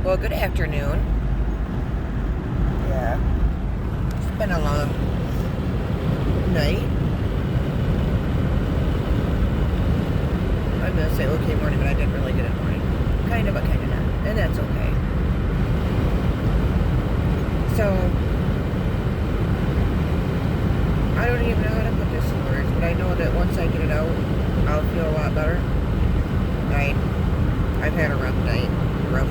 Well, good afternoon. Yeah. It's been a long night. I'm going to say okay morning, but I didn't really get it morning. Kind of, but kind of not. And that's okay. So, I don't even know how to put this in words, but I know that once I get it out, I'll feel a lot better. I've had a rough night, rough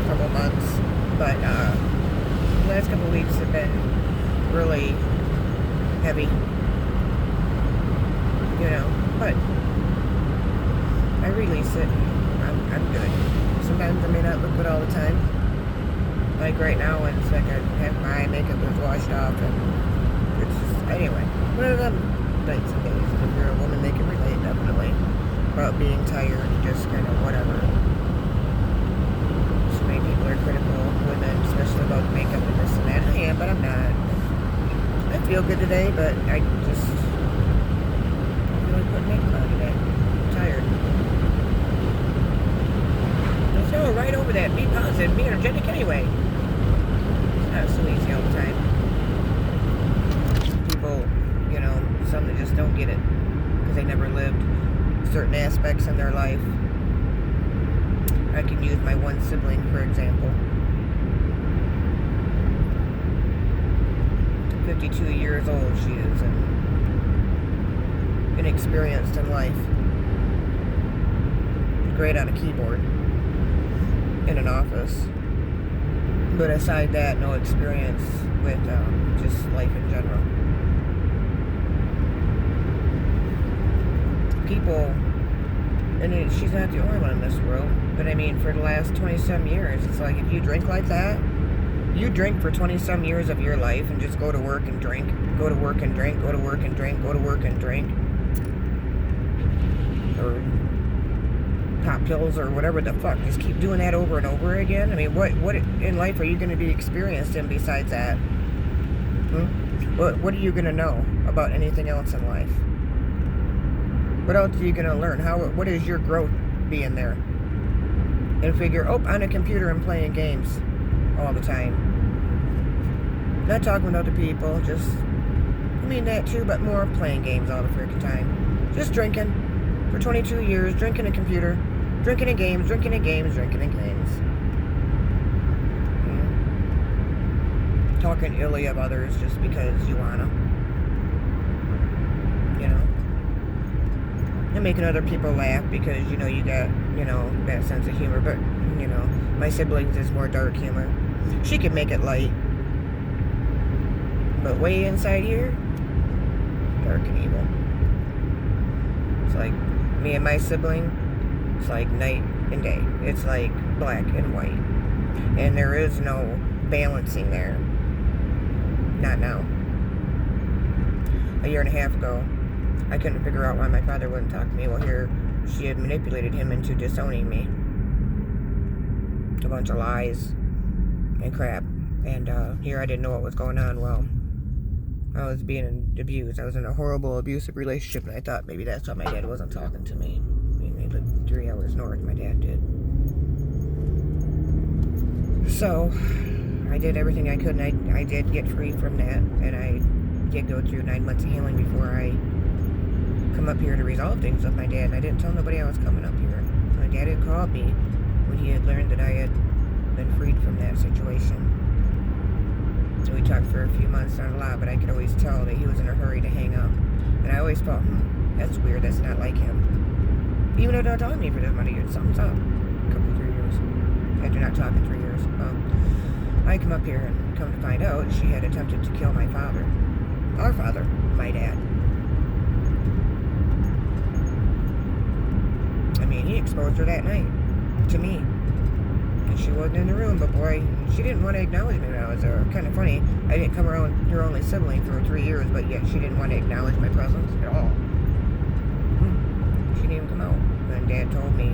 couple months, but the last couple of weeks have been really heavy, but I release it and I'm good. Sometimes I may not look good all the time. Like right now, when it's like half my eye makeup is washed off, and it's just, anyway, one of them nights and days. If you're a woman, they can relate, definitely, about being tired and just kind of whatever. So many people are critical of women, especially about makeup and this and that. I am, but I'm not. I feel good today, but I just don't really put makeup on today. I'm tired. Let's go right over that. Be positive, be energetic anyway. It's not so easy all the time. People, some that just don't get it because they never lived certain aspects in their life. I can use my one sibling, for example. 52 years old she is, and inexperienced in life. Great on a keyboard in an office, but aside that, no experience with just life in general. People, and she's not the only one in this world, but I mean, for the last 20-some years, it's like, if you drink like that, you drink for 20-some years of your life and just go to work and drink, go to work and drink, go to work and drink, go to work and drink, or pop pills or whatever the fuck, just keep doing that over and over again. I mean, what in life are you going to be experienced in besides that? What are you going to know about anything else in life? What else are you going to learn? What is your growth being there? And figure, on a computer and playing games all the time. Not talking with other people, just, I mean that too, but more playing games all the freaking time. Just drinking for 22 years, drinking a computer, drinking in games, drinking in games, drinking in games. Talking illy of others just because you wanna. And making other people laugh because, you got, that sense of humor. But, my siblings is more dark humor. She can make it light. But way inside here, dark and evil. It's like me and my sibling, it's like night and day. It's like black and white. And there is no balancing there. Not now. A year and a half ago, I couldn't figure out why my father wouldn't talk to me. Well, here, she had manipulated him into disowning me. A bunch of lies and crap. And here I didn't know what was going on. Well, I was being abused. I was in a horrible, abusive relationship, and I thought maybe that's why my dad wasn't talking to me. I mean, they lived 3 hours north, my dad did. So, I did everything I could, and I did get free from that, and I did go through 9 months of healing before I come up here to resolve things with my dad, and I didn't tell nobody I was coming up here. My dad had called me when he had learned that I had been freed from that situation. So we talked for a few months, not a lot, but I could always tell that he was in a hurry to hang up. And I always thought, that's weird, that's not like him. Even though they're not talking to me for this many years, something's up. A couple, 3 years. After not talking 3 years. I come up here and come to find out she had attempted to kill my father. Our father, my dad. I mean, he exposed her that night to me. And she wasn't in the room, but boy, she didn't want to acknowledge me when I was there. Kind of funny. I didn't come around her only sibling for 3 years, but yet she didn't want to acknowledge my presence at all. She didn't even come out. And Dad told me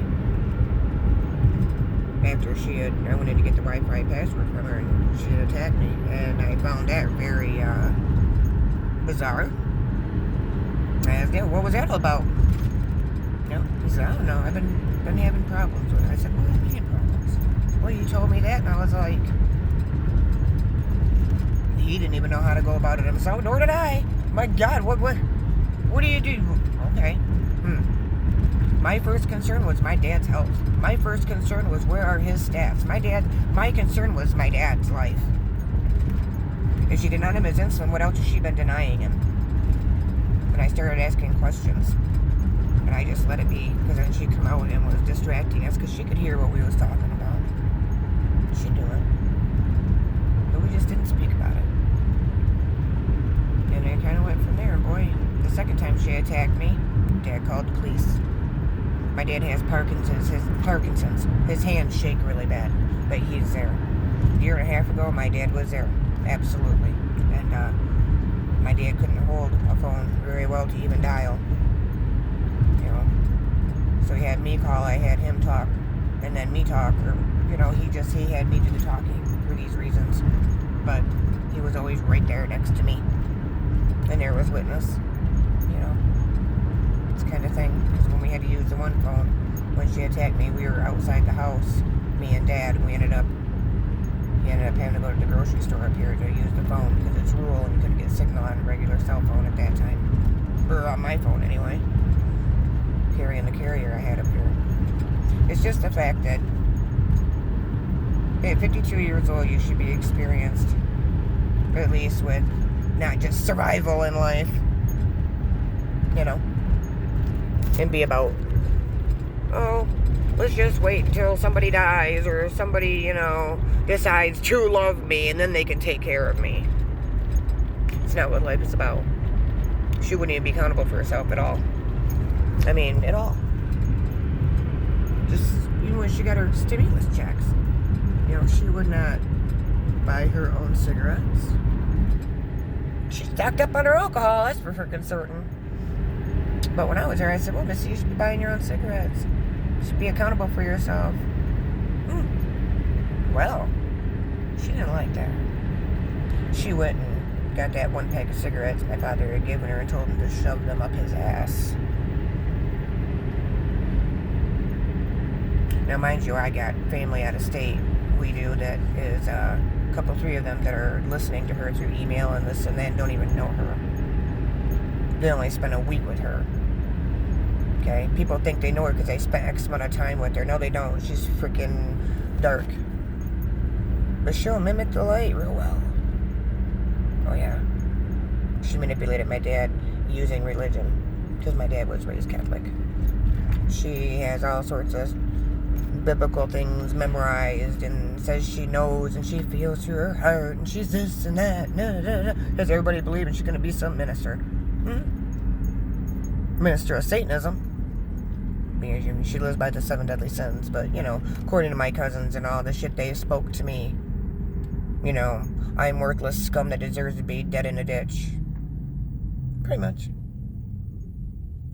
after I went in to get the Wi-Fi password from her, and she had attacked me. And I found that very bizarre. I asked him, what was that all about? He said, I don't know, I've been having problems with it. I said, what do you mean problems? well, you told me that, and I was like, he didn't even know how to go about it himself, nor did I. My God, what do you do? Okay. My first concern was my dad's health. My first concern was where are his stats. My concern was my dad's life. If she denied him his insulin, what else has she been denying him? And I started asking questions. And I just let it be, because then she'd come out and was distracting us, because she could hear what we was talking about. She knew it. But we just didn't speak about it. And it kind of went from there. Boy, the second time she attacked me, Dad called the police. My dad has Parkinson's. His hands shake really bad, but he's there. A year and a half ago, my dad was there. Absolutely. And my dad couldn't hold a phone very well to even dial. You know. So he had me call, I had him talk, and then me talk, or, you know, he had me do the talking for these reasons. But he was always right there next to me. And there was witness. You know. This kind of thing. Because when we had to use the one phone, when she attacked me, we were outside the house, me and Dad, and he ended up having to go to the grocery store up here to use the phone because it's rural and you couldn't get signal on a regular cell phone at that time. Or on my phone anyway. Carrying the carrier I had up here. It's just the fact that at 52 years old you should be experienced, at least with not just survival in life, you know, and be about, oh, let's just wait until somebody dies or somebody, you know, decides to love me and then they can take care of me. It's not what life is about. She wouldn't even be accountable for herself at all. I mean, at all. Just, even when she got her stimulus checks, you know, she would not buy her own cigarettes. She stocked up on her alcohol, that's for freaking certain. But when I was there, I said, well, Missy, you should be buying your own cigarettes. You should be accountable for yourself. Well, she didn't like that. She went and got that one pack of cigarettes my father had given her and told him to shove them up his ass. Now, mind you, I got family out of state. We do that is a couple, three of them that are listening to her through email and this and that and don't even know her. They only spent a week with her. Okay? People think they know her because they spent X amount of time with her. No, they don't. She's freaking dark. But she'll mimic the light real well. Oh, yeah. She manipulated my dad using religion. Because my dad was raised Catholic. She has all sorts of biblical things memorized and says she knows and she feels through her heart and she's this and that. Because everybody believes she's going to be some minister. Minister of Satanism. She lives by the 7 deadly sins, but, you know, according to my cousins and all the shit they spoke to me, you know, I'm worthless scum that deserves to be dead in a ditch. Pretty much.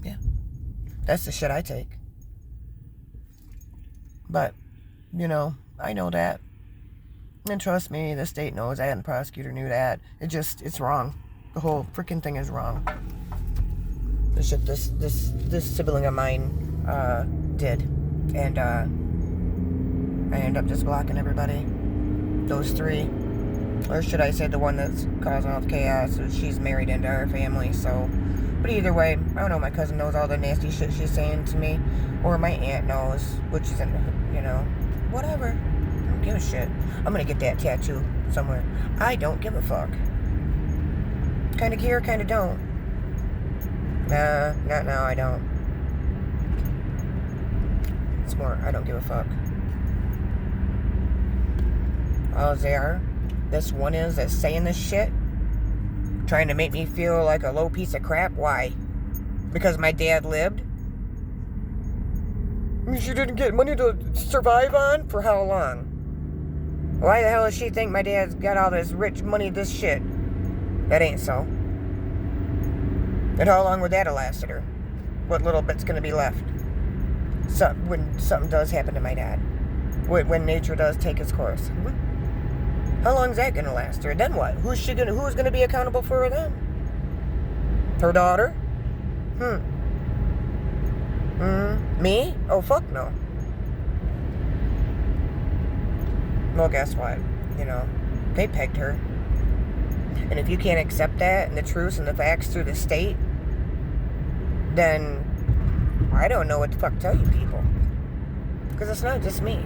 Yeah. That's the shit I take. But, you know, I know that. And trust me, the state knows that and the prosecutor knew that. It's wrong. The whole freaking thing is wrong. The shit this sibling of mine did. And I end up just blocking everybody. Those three. Or should I say the one that's causing all the chaos. She's married into our family, so. But either way, I don't know, my cousin knows all the nasty shit she's saying to me. Or my aunt knows, which is, you know, whatever. I don't give a shit. I'm gonna get that tattoo somewhere. I don't give a fuck. Kinda care, kinda don't. Nah, not now, I don't. It's more, I don't give a fuck. All they are, this one is that's saying this shit, trying to make me feel like a low piece of crap. Why? Because my dad lived? She didn't get money to survive on? For how long? Why the hell does she think my dad's got all this rich money, this shit? That ain't so. And how long would that have lasted her? What little bit's gonna be left? When something does happen to my dad. When nature does take its course. How long is that gonna last her? Then what? Who's gonna be accountable for her then? Her daughter? Me? Oh, fuck no. Well, guess what? You know, they pegged her. And if you can't accept that and the truths and the facts through the state, then I don't know what the fuck to tell you people. Because it's not just me.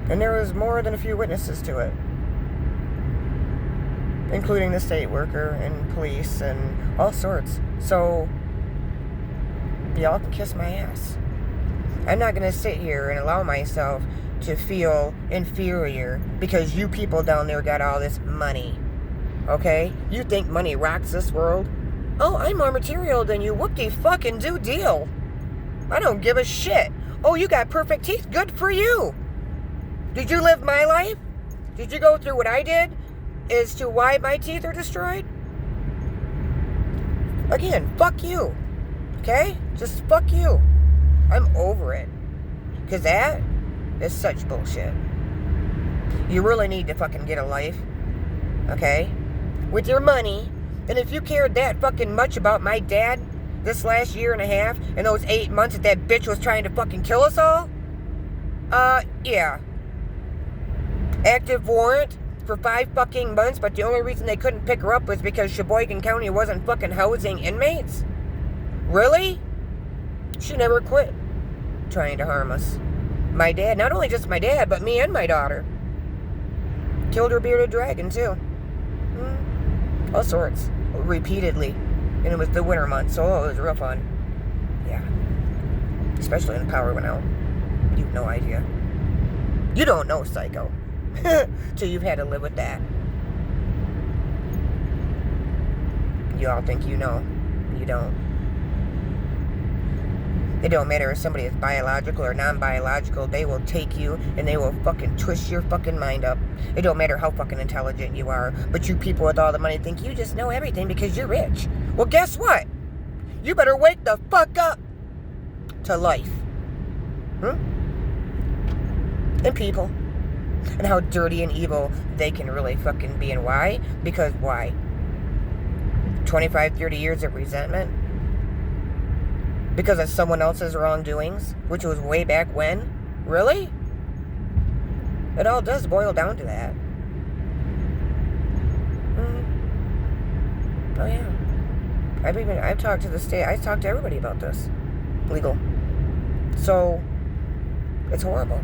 And there was more than a few witnesses to it. Including the state worker and police and all sorts. So, y'all can kiss my ass. I'm not going to sit here and allow myself to feel inferior because you people down there got all this money. Okay? You think money rocks this world? Oh, I'm more material than you. Whoop-de-fucking-do deal. I don't give a shit. Oh, you got perfect teeth. Good for you. Did you live my life? Did you go through what I did as to why my teeth are destroyed? Again, fuck you. Okay? Just fuck you. I'm over it. Because that is such bullshit. You really need to fucking get a life. Okay? With your money. And if you cared that fucking much about my dad this last year and a half and those 8 months that bitch was trying to fucking kill us all, yeah. Active warrant for 5 fucking months, but the only reason they couldn't pick her up was because Sheboygan County wasn't fucking housing inmates? Really? She never quit trying to harm us. My dad, not only just my dad, but me and my daughter. Killed her bearded dragon, too. All sorts. Repeatedly. And it was the winter months, so it was real fun. Yeah. Especially when the power went out. You have no idea. You don't know, psycho. Till you've had to live with that. You all think you know. You don't. It don't matter if somebody is biological or non-biological. They will take you and they will fucking twist your fucking mind up. It don't matter how fucking intelligent you are. But you people with all the money think you just know everything because you're rich. Well, guess what? You better wake the fuck up to life. And people. And how dirty and evil they can really fucking be. And why? Because why? 25, 30 years of resentment? Because of someone else's wrongdoings, which was way back when? Really? It all does boil down to that. Oh yeah. I've talked to the state. I talked to everybody about this. Legal. So, it's horrible.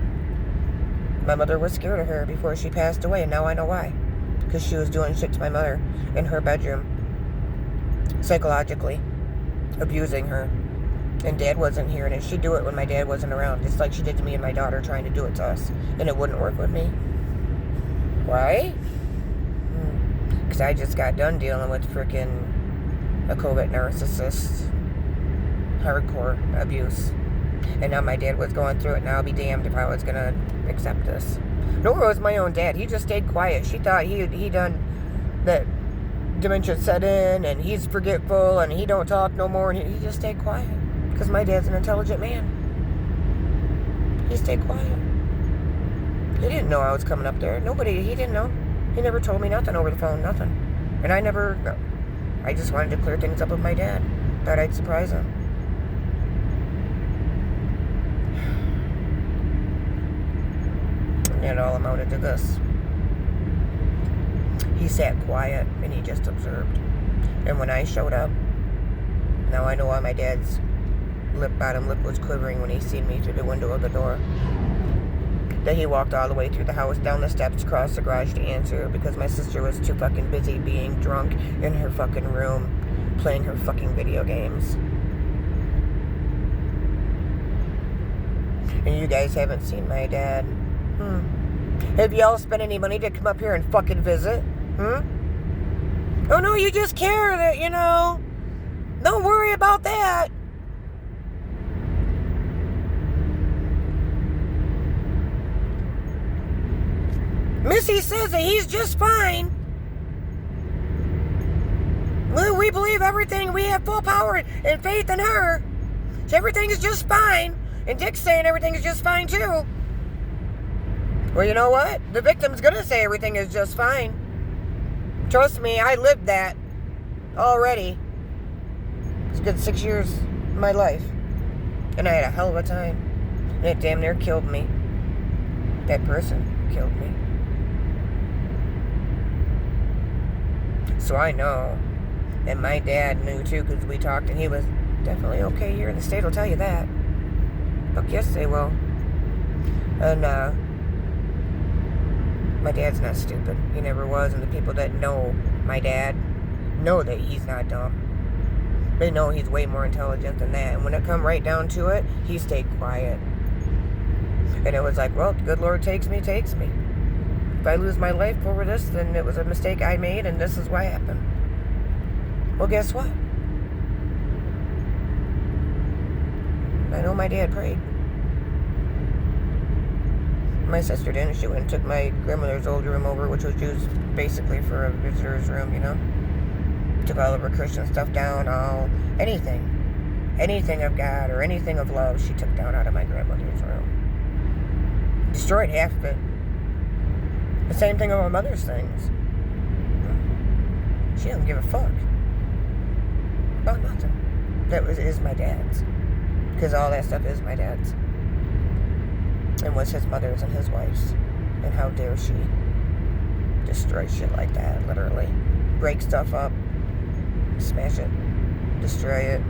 My mother was scared of her before she passed away, and now I know why. Because she was doing shit to my mother in her bedroom. Psychologically. Abusing her. And Dad wasn't here, and she'd do it when my dad wasn't around, just like she did to me and my daughter, trying to do it to us, and it wouldn't work with me. Why? Because I just got done dealing with freaking a Covet Narcissist, hardcore abuse, and now my dad was going through it, and I'll be damned if I was going to accept this. Nor was my own dad. He just stayed quiet. She thought he done that dementia set in, and he's forgetful, and he don't talk no more, and he just stayed quiet. Because my dad's an intelligent man. He stayed quiet. He didn't know I was coming up there. He didn't know. He never told me nothing over the phone, nothing. And I just wanted to clear things up with my dad. Thought I'd surprise him. And it all amounted to this. He sat quiet and he just observed. And when I showed up, now I know why my dad's bottom lip was quivering when he seen me through the window of the door. That he walked all the way through the house, down the steps, across the garage to answer because my sister was too fucking busy being drunk in her fucking room, playing her fucking video games. And you guys haven't seen my dad. Have y'all spent any money to come up here and fucking visit? Oh no, you just care that, don't worry about that. Missy says that he's just fine. Well, we believe everything. We have full power and faith in her. So everything is just fine. And Dick's saying everything is just fine too. Well, you know what? The victim's gonna say everything is just fine. Trust me, I lived that already. It's a good 6 years of my life. And I had a hell of a time. And it damn near killed me. That person killed me. So I know. And my dad knew too, because we talked, and he was definitely okay here in the state, will tell you that. Fuck yes, they will. And my dad's not stupid. He never was. And the people that know my dad know that he's not dumb. They know he's way more intelligent than that. And when it come right down to it, he stayed quiet. And it was like, well, the good Lord takes me. If I lose my life over this, then it was a mistake I made, and this is what happened. Well, guess what? I know my dad prayed. My sister didn't. She went and took my grandmother's old room over, which was used basically for a visitor's room, you know. Took all of her Christian stuff down, anything of God or anything of love, she took down out of my grandmother's room. Destroyed half of it. The same thing with my mother's things. She doesn't give a fuck about nothing. That is my dad's. Because all that stuff is my dad's. And was his mother's and his wife's. And how dare she destroy shit like that, literally. Break stuff up. Smash it. Destroy it.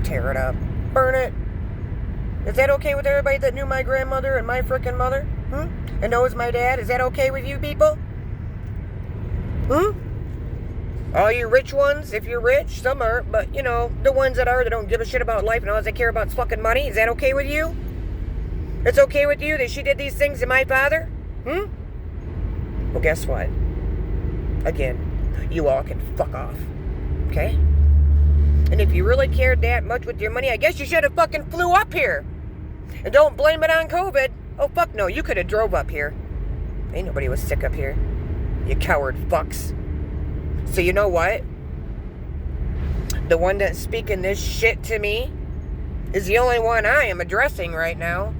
Tear it up. Burn it. Is that okay with everybody that knew my grandmother and my frickin' mother? And knows my dad? Is that okay with you people? All you rich ones, if you're rich, some aren't, but, you know, the ones that are, that don't give a shit about life and all they care about is fucking money, is that okay with you? It's okay with you that she did these things to my father? Well, guess what? Again, you all can fuck off. Okay? And if you really cared that much with your money, I guess you should have fucking flew up here. And don't blame it on COVID. Oh, fuck no, you could have drove up here. Ain't nobody was sick up here. You coward fucks. So you know what? The one that's speaking this shit to me is the only one I am addressing right now.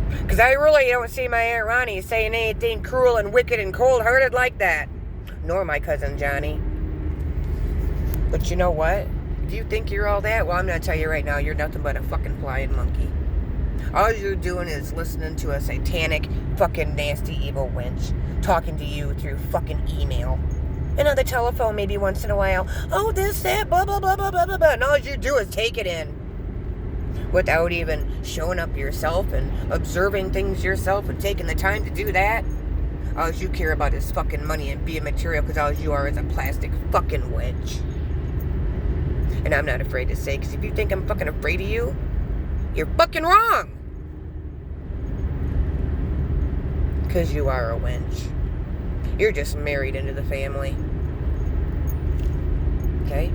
Because I really don't see my Aunt Ronnie saying anything cruel and wicked and cold-hearted like that. Nor my cousin Johnny. But you know what? Do you think you're all that? Well, I'm going to tell you right now, you're nothing but a fucking flying monkey. All you're doing is listening to a satanic, fucking nasty, evil wench talking to you through fucking email. And on the telephone maybe once in a while. Oh, this, that, blah, blah, blah, blah, blah, blah, blah. And all you do is take it in. Without even showing up yourself and observing things yourself and taking the time to do that. All you care about is fucking money and being material, because all you are is a plastic fucking wench. And I'm not afraid to say, because if you think I'm fucking afraid of you, you're fucking wrong. Because you are a wench. You're just married into the family. Okay?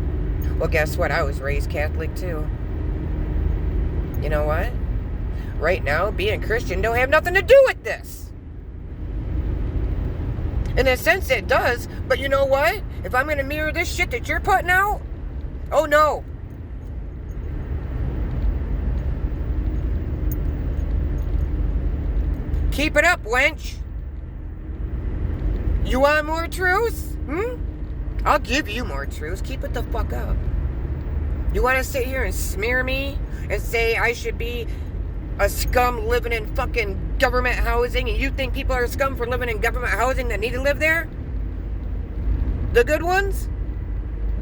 Well, guess what? I was raised Catholic too. You know what? Right now, being Christian don't have nothing to do with this. In a sense, it does. But you know what? If I'm going to mirror this shit that you're putting out, oh no. Keep it up, wench. You want more truth? I'll give you more truth. Keep it the fuck up. You want to sit here and smear me and say I should be a scum living in fucking government housing, and you think people are scum for living in government housing that need to live there? The good ones?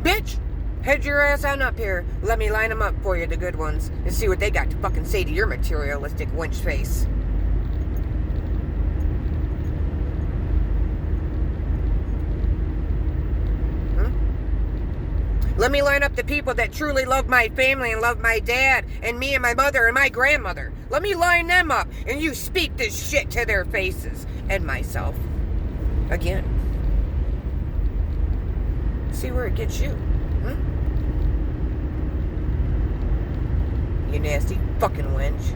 Bitch, head your ass on up here. Let me line them up for you, the good ones, and see what they got to fucking say to your materialistic wench face. Let me line up the people that truly love my family and love my dad and me and my mother and my grandmother. Let me line them up, and you speak this shit to their faces and myself. Again. See where it gets you. You nasty fucking wench.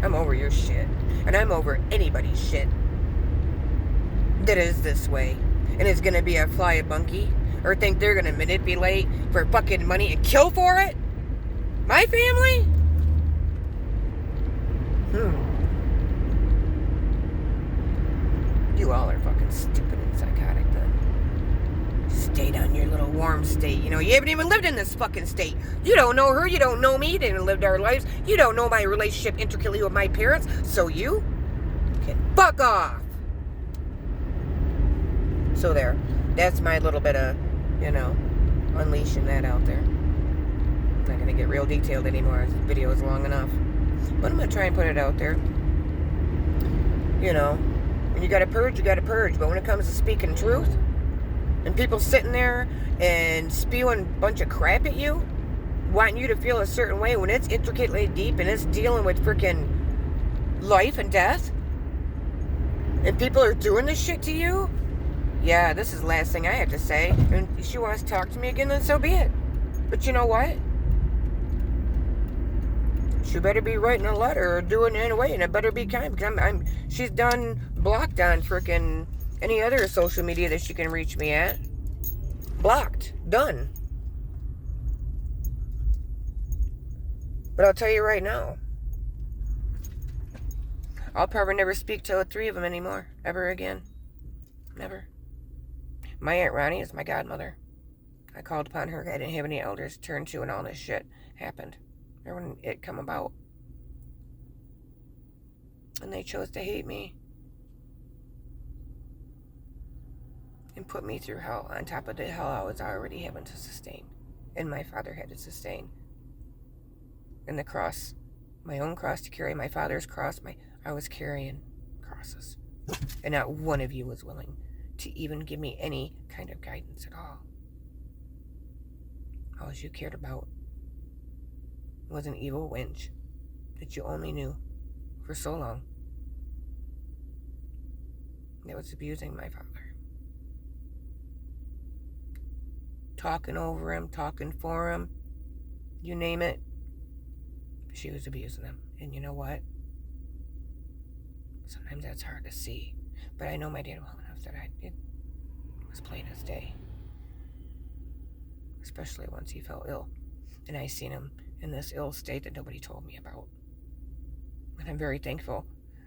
I'm over your shit. And I'm over anybody's shit that is this way and is gonna be a fly-a-bunkie or think they're gonna manipulate for fucking money and kill for it? My family? You all are fucking stupid and psychotic then. Stayed on your little warm state. You know, you haven't even lived in this fucking state. You don't know her. You don't know me. You didn't live our lives. You don't know my relationship intricately with my parents. So you can fuck off. So there. That's my little bit of, you know, unleashing that out there. I'm not going to get real detailed anymore. This video is long enough. But I'm going to try and put it out there. You know, when you got to purge, you got to purge. But when it comes to speaking truth, and people sitting there and spewing a bunch of crap at you, wanting you to feel a certain way when it's intricately deep and it's dealing with freaking life and death, and people are doing this shit to you, yeah, this is the last thing I have to say. And if she wants to talk to me again, then so be it. But you know what? She better be writing a letter or doing it in a way, and it better be kind, because she's done blocked on freaking any other social media that she can reach me at. Blocked. Done. But I'll tell you right now, I'll probably never speak to the three of them anymore. Ever again. Never. My Aunt Ronnie is my godmother. I called upon her. I didn't have any elders to turn to, and all this shit happened. Or when it come about. And they chose to hate me. And put me through hell on top of the hell I was already having to sustain. And my father had to sustain. And the cross, my own cross to carry, my father's cross, I was carrying crosses. And not one of you was willing to even give me any kind of guidance at all. All you cared about was an evil wench that you only knew for so long that was abusing my father. Talking over him, talking for him, you name it. She was abusing him. And you know what? Sometimes that's hard to see. But I know my dad well enough that it was plain as day. Especially once he fell ill. And I seen him in this ill state that nobody told me about. And I'm very thankful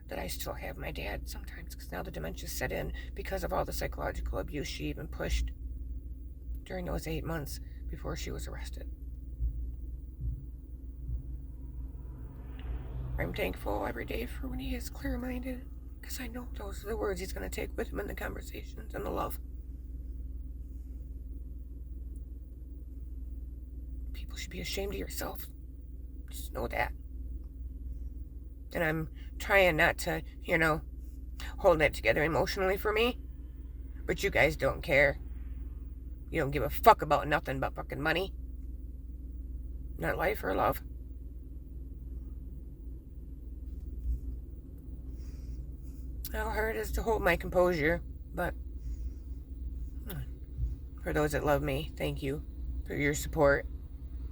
that I still have my dad sometimes, because now the dementia set in because of all the psychological abuse she even pushed during those 8 months before she was arrested. I'm thankful every day for when he is clear-minded, because I know those are the words he's going to take with him in the conversations and the love. People should be ashamed of yourself. Just know that. And I'm trying not to, hold that together emotionally for me. But you guys don't care. You don't give a fuck about nothing but fucking money. Not life or love. How hard it is to hold my composure, but for those that love me, thank you for your support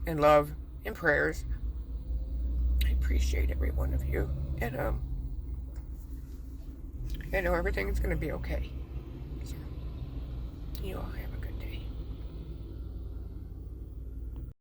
and love and prayers. I appreciate every one of you, and I know everything's gonna be okay. So, you all have